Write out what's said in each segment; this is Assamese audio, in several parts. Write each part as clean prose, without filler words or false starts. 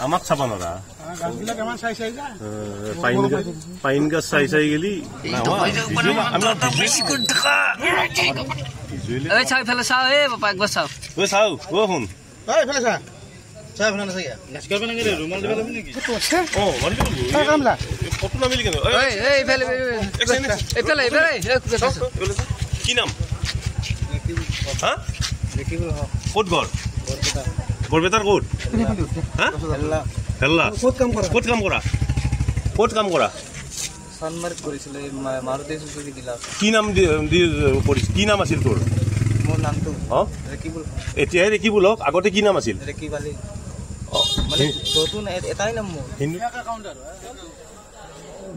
আমাক চাবা নৰা গাছবিলাক আমাৰ চাই চাই যায় পাইন গাছ চাই চাই গেলি চাও ও শুন কি নাম ক'ত ঘৰ বৰপেটাৰ ক'ত হেল্লা ক'ত কাম কৰা কি নাম কি নাম আছিল তোৰ এতিয়াই ৰেকিবুল হওক আগতে কি নাম আছিল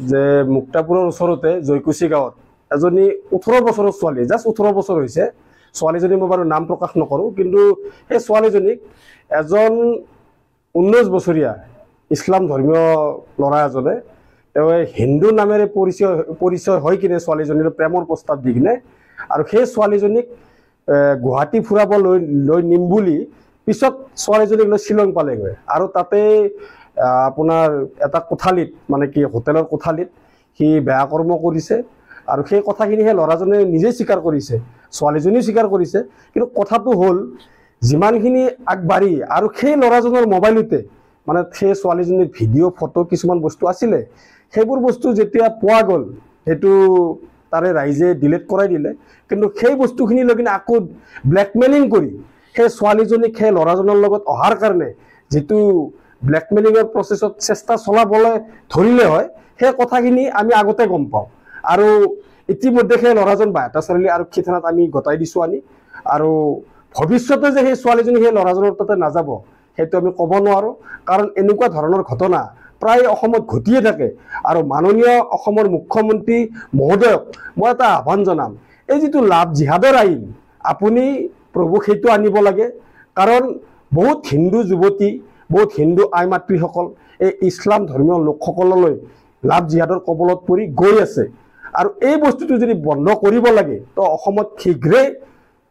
যে মুক্তাপুৰৰ ওচৰতে জয়কুচি গাঁৱত এজনী 18 বছৰৰ ছোৱালী জাষ্ট 18 বছৰ হৈছে ছোৱালীজনী মই বাৰু নাম প্ৰকাশ নকৰোঁ কিন্তু সেই ছোৱালীজনীক এজন 19 বছৰীয়া ইছলাম ধৰ্মীয় ল'ৰা এজনে তেওঁ হিন্দু নামেৰে পৰিচয় হৈ কিনে ছোৱালীজনীৰ প্ৰেমৰ প্ৰস্তাৱ দি কিনে আৰু সেই ছোৱালীজনীক গুৱাহাটী ফুৰাব লৈ নিম বুলি পিছত ছোৱালীজনীক লৈ শ্বিলং পালেগৈ আৰু তাতে আপোনাৰ এটা কোঠালিত মানে কি হোটেলৰ কোঠালিত সি বেয়া কৰ্ম কৰিছে আৰু সেই কথাখিনি সেই ল'ৰাজনে নিজেই স্বীকাৰ কৰিছে ছোৱালীজনীও স্বীকাৰ কৰিছে কিন্তু কথাটো হ'ল যিমানখিনি আগবাঢ়ি আৰু সেই ল'ৰাজনৰ মোবাইলতে মানে সেই ছোৱালীজনীৰ ভিডিঅ' ফটো কিছুমান বস্তু আছিলে সেইবোৰ বস্তু যেতিয়া পোৱা গ'ল সেইটো তাৰে ৰাইজে ডিলিট কৰাই দিলে কিন্তু সেই বস্তুখিনি লৈ কিনে আকৌ ব্লেকমেইলিং কৰি সেই ছোৱালীজনীক সেই ল'ৰাজনৰ লগত অহাৰ কাৰণে যিটো ব্লেকমেইলিঙৰ প্ৰচেছত চেষ্টা চলাবলৈ ধৰিলে হয় সেই কথাখিনি আমি আগতে গম পাওঁ আৰু ইতিমধ্যে সেই ল'ৰাজন বাহেতা চাৰিআলি আৰক্ষী থানাত আমি গতাই দিছোঁ আনি আৰু ভৱিষ্যতে যে সেই ছোৱালীজনী সেই ল'ৰাজনৰ তাতে নাযাব সেইটো আমি ক'ব নোৱাৰোঁ কাৰণ এনেকুৱা ধৰণৰ ঘটনা প্ৰায় অসমত ঘটিয়ে থাকে আৰু মাননীয় অসমৰ মুখ্যমন্ত্ৰী মহোদয়ক মই এটা আহ্বান জনাম এই যিটো লাভ জিহাদৰ আইন আপুনি প্ৰভু সেইটো আনিব লাগে কাৰণ বহুত হিন্দু যুৱতী বহুত হিন্দু আই মাতৃসকল এই ইছলাম ধৰ্মীয় লোকসকললৈ লাভ জিহাদৰ কবলত পৰি গৈ আছে আৰু এই বস্তুটো যদি বন্ধ কৰিব লাগে তো অসমত শীঘ্ৰে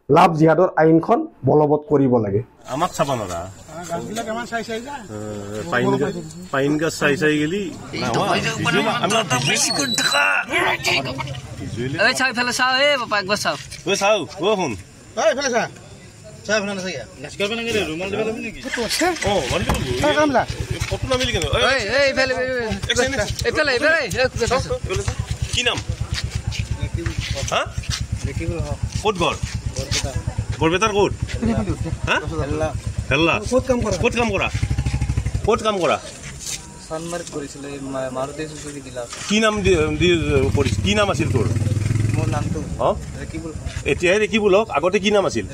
লাভ জিহাদৰ আইনখন বলবৎ কৰিব লাগে আমাক চাবা নৰা গাছবিলাক আমাৰ চাই চাই যায় পাইন গাছ চাই চাই গেলি চাও ও শুন কি নাম ক'ত ঘৰ বৰপেটাৰ ক'ত হেল্লা ক'ত কাম কৰা কি নাম কি নাম আছিল তোৰ এতিয়াই ৰেকিবুল হওক আগতে কি নাম আছিল